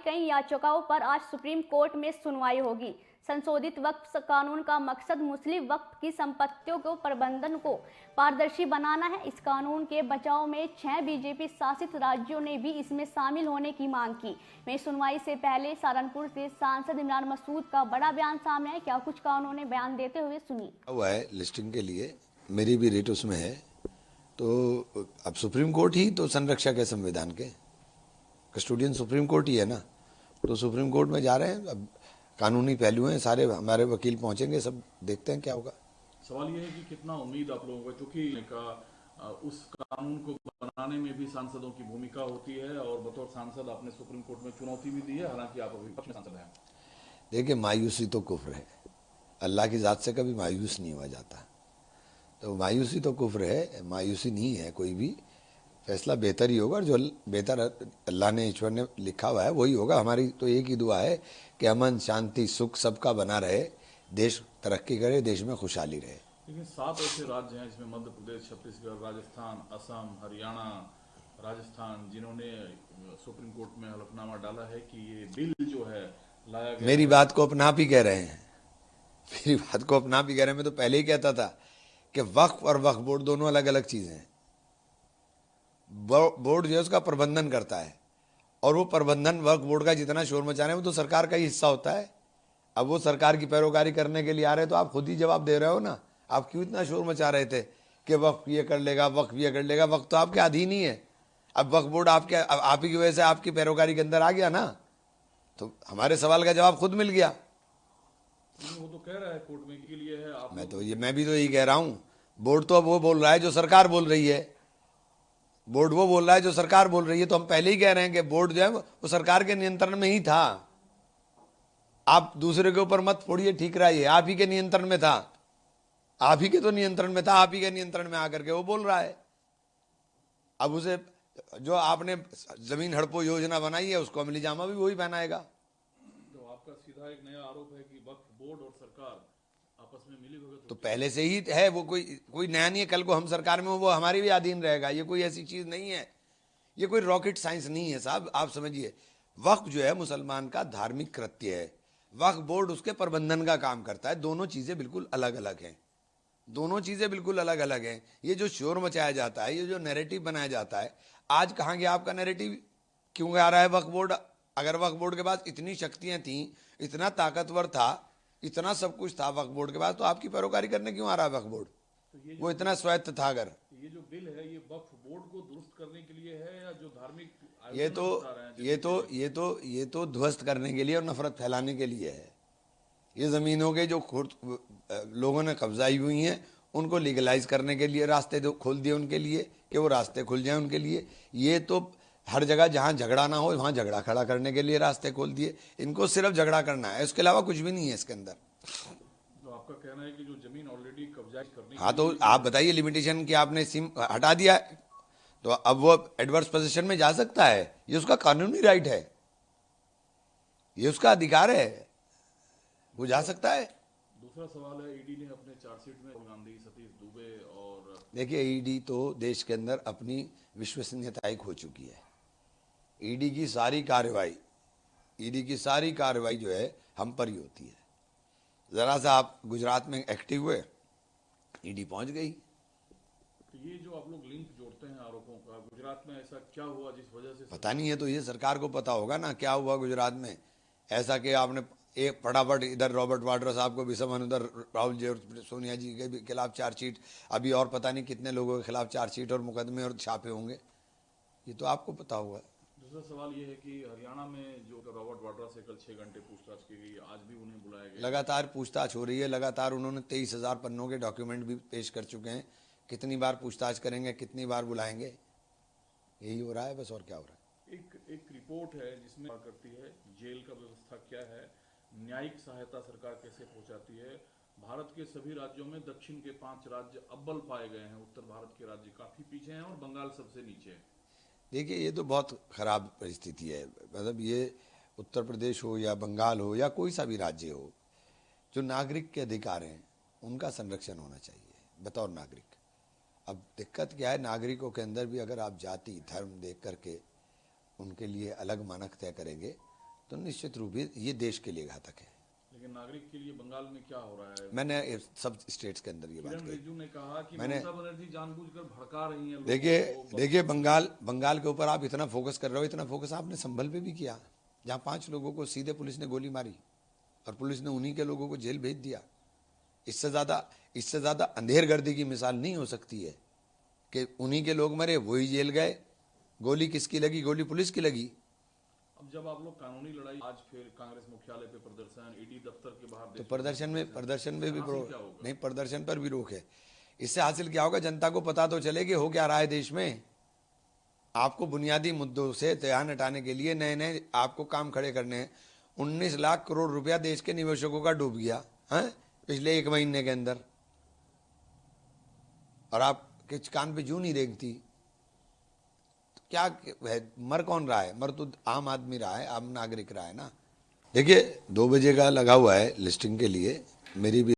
कई याचिकाओं पर आज सुप्रीम कोर्ट में सुनवाई होगी। संशोधित वक्फ कानून का मकसद मुस्लिम वक्फ की संपत्तियों को प्रबंधन को पारदर्शी बनाना है। इस कानून के बचाव में 6 बीजेपी शासित राज्यों ने भी इसमें शामिल होने की मांग की। वहीं सुनवाई से पहले सहारनपुर से सांसद इमरान मसूद का बड़ा बयान सामने है। क्या कुछ कहा उन्होंने बयान देते हुए, सुनिए। हुआ है लिस्टिंग के लिए, मेरी भी रेट उसमें है, तो अब सुप्रीम कोर्ट ही तो संरक्षक है संविधान के, कस्टोडियन सुप्रीम कोर्ट ही है ना। तो सुप्रीम कोर्ट में जा रहे हैं, अब कानूनी पहलू हैं सारे, हमारे वकील पहुंचेंगे, सब देखते हैं क्या होगा। सवाल यह है कि कितना उम्मीद आप लोगों को, क्योंकि उस कानून को बनाने में भी सांसदों की भूमिका होती है और बतौर सांसद आपने सुप्रीम कोर्ट में चुनौती भी दी है, हालांकि आप अभी विपक्ष में सांसद हैं। देखिए, मायूसी तो कुफ्र है, अल्लाह की ज़ात से कभी मायूस नहीं हुआ जाता, तो मायूसी तो कुफ्र है, मायूसी नहीं है। कोई भी फैसला बेहतर ही होगा और जो बेहतर अल्लाह ने, ईश्वर ने लिखा हुआ है वही होगा। हमारी तो एक ही दुआ है कि अमन शांति सुख सबका बना रहे, देश तरक्की करे, देश में खुशहाली रहे। लेकिन 7 ऐसे राज्य हैं जिसमें मध्य प्रदेश, छत्तीसगढ़, राजस्थान, असम, हरियाणा, राजस्थान, जिन्होंने सुप्रीम कोर्ट में हलफनामा डाला है कि ये बिल जो है लाया गया। मेरी बात को अपना आप ही कह रहे हैं, मेरी बात को अपना आप ही कह रहे हैं। मैं तो पहले ही कहता था कि वक्फ और वक्फ बोर्ड दोनों अलग अलग चीज़ें हैं। बोर्ड जो है उसका प्रबंधन करता है, और वो प्रबंधन वक्फ बोर्ड का जितना शोर मचा रहे हैं वो तो सरकार का ही हिस्सा होता है। अब वो सरकार की पैरोकारी करने के लिए आ रहे हैं, तो आप खुद ही जवाब दे रहे हो ना। आप क्यों इतना शोर मचा रहे थे कि वक्फ ये कर लेगा, वक्फ ये कर लेगा? वक्फ तो आपके अधीन ही है। अब वक्फ बोर्ड आपके, आप ही की वजह से आपकी पैरोकारी के अंदर आ गया ना, तो हमारे सवाल का जवाब खुद मिल गया। वो तो कह रहा है कोर्ट में के लिए है आप। मैं भी तो यही कह रहा हूं, बोर्ड तो अब वो बोल रहा है जो सरकार बोल रही है, बोर्ड वो बोल रहा है जो सरकार बोल रही है। तो हम पहले ही कह रहे हैं कि बोर्ड जो है वो सरकार के नियंत्रण में ही था। आप दूसरे के ऊपर मत फोड़िए, ठीक रहा है, आप ही के नियंत्रण में था, आप ही के तो नियंत्रण में था, आप ही के नियंत्रण में आकर के वो बोल रहा है। अब उसे, जो आपने जमीन हड़पो योजना बनाई है, उसको अमली जामा भी वही पहनाएगा। तो आपका सीधा एक नया आरोप है कि वक्फ बोर्ड और सरकार आपस में मिली भगत तो पहले से ही है, वो कोई नया नहीं है। कल को हम सरकार में हो, वो हमारी भी अधीन रहेगा। ये कोई ऐसी चीज नहीं है, ये कोई रॉकेट साइंस नहीं है साहब। आप समझिए, वक्फ जो है मुसलमान का धार्मिक कृत्य है, वक्फ बोर्ड उसके प्रबंधन का काम करता है। दोनों चीजें बिल्कुल अलग अलग हैं, दोनों चीजें बिल्कुल अलग अलग हैं। ये जो शोर मचाया जाता है, ये जो नैरेटिव बनाया जाता है, आज कहाँ गया आपका नैरेटिव? क्यों आ रहा है वक्फ बोर्ड? अगर वक्फ बोर्ड के पास इतनी शक्तियां थी, इतना ताकतवर था, इतना सब कुछ था वक्फ बोर्ड के पास, तो आपकी पैरोकारी करने क्यों आ रहा है वक्फ बोर्ड? तो वो इतना स्वायत्त था। अगर ये जो बिल है ये वक्फ बोर्ड को दुरुस्त करने के लिए है या जो धार्मिक ये तो ध्वस्त करने के लिए और नफरत फैलाने के लिए है। ये जमीनों के जो लोगों ने कब्जाई हुई हैं, उनको लीगलाइज करने के लिए रास्ते खोल दिए उनके लिए, कि वो रास्ते खुल जाए उनके लिए। ये तो हर जगह जहां झगड़ा ना हो वहां झगड़ा खड़ा करने के लिए रास्ते खोल दिए। इनको सिर्फ झगड़ा करना है, इसके अलावा कुछ भी नहीं है इसके अंदर। तो आपका कहना है कि जो जमीन ऑलरेडी कब्जा करने, हाँ, तो आप बताइए, लिमिटेशन की आपने सिम हटा दिया है, तो अब वो एडवर्स पोजीशन में जा सकता है। ये उसका कानूनी राइट है, ये उसका अधिकार है, वो जा सकता है। दूसरा सवाल है, ईडी ने अपने चार्जशीट में राहुल गांधी, सतीश दुबे और देखिए, ईडी तो देश के अंदर अपनी विश्वसनीयता खो चुकी है। ईडी की सारी कार्रवाई जो है हम पर ही होती है। जरा सा आप गुजरात में एक्टिव हुए, ईडी पहुंच गई। तो ये जो आप लोग लिंक जोड़ते हैं आरोपों का, गुजरात में ऐसा क्या हुआ जिस वजह से? पता नहीं है, तो ये सरकार को पता होगा ना क्या हुआ गुजरात में। ऐसा कि आपने एक फटाफट इधर रॉबर्ट वाड्रा साहब को भी समन, उधर राहुल जी और सोनिया जी के भी खिलाफ चार्जशीट, अभी और पता नहीं कितने लोगों के खिलाफ चार्जशीट और मुकदमे और छापे होंगे, ये तो आपको पता होगा। दूसरा सवाल ये है कि हरियाणा में जो रॉबर्ट वाड्रा से कल 6 घंटे पूछताछ की गई, आज भी उन्हें बुलाया गया। लगातार पूछताछ हो रही है, लगातार उन्होंने 23,000 पन्नों के डॉक्यूमेंट भी पेश कर चुके हैं। कितनी बार पूछताछ करेंगे, कितनी बार बुलाएंगे, यही हो रहा है बस, और क्या हो रहा है। एक रिपोर्ट है जिसमें करती है जेल का व्यवस्था क्या है, न्यायिक सहायता सरकार कैसे पहुंचाती है। भारत के सभी राज्यों में दक्षिण के 5 राज्य अव्वल पाए गए हैं, उत्तर भारत के राज्य काफी पीछे हैं और बंगाल सबसे नीचे है। देखिए, ये तो बहुत खराब परिस्थिति है। मतलब ये उत्तर प्रदेश हो या बंगाल हो या कोई सा भी राज्य हो, जो नागरिक के अधिकार हैं उनका संरक्षण होना चाहिए बतौर नागरिक। अब दिक्कत क्या है, नागरिकों के अंदर भी अगर आप जाति धर्म देख करके उनके लिए अलग मानक तय करेंगे, तो निश्चित रूप से ये देश के लिए घातक है। लेकिन नागरिक के लिए बंगाल में क्या हो रहा है? मैंने ये सब स्टेट्स के अंदर ये बात किरण कही। रिजिजू ने कहा कि मैंने- ममता बनर्जी जानबूझकर भड़का रही हैं लोगों को। देखिए बंगाल के ऊपर आप इतना फोकस कर रहे हो, इतना फोकस आपने संभल पे भी किया, जहां 5 लोगों को सीधे पुलिस ने गोली मारी और पुलिस ने उन्हीं के लोगों को जेल भेज दिया। इससे ज्यादा अंधेरगर्दी की मिसाल नहीं हो सकती है कि उन्हीं के लोग मरे, वही जेल गए। गोली किसकी लगी? गोली पुलिस की लगी। अब जब आप लोग कानूनी लड़ाई, आज फिर कांग्रेस मुख्यालय पे प्रदर्शन, ईडी दफ्तर के बाहर, तो प्रदर्शन में भी हासिल क्या होगा? नहीं, प्रदर्शन पर भी रोक है। इससे हासिल क्या होगा? जनता को पता तो चले कि हो क्या रहा है देश में। आपको बुनियादी मुद्दों से ध्यान हटाने के लिए नए आपको काम खड़े करने हैं। 19 लाख करोड़ रुपया देश के निवेशकों का डूब गया है पिछले 1 महीने के अंदर, और आप किस कान पे जू नहीं रेंगती। तो क्या है? मर कौन रहा है? मर तो आम आदमी रहा है, आम नागरिक रहा है ना। देखिए 2 बजे का लगा हुआ है लिस्टिंग के लिए। मेरी भी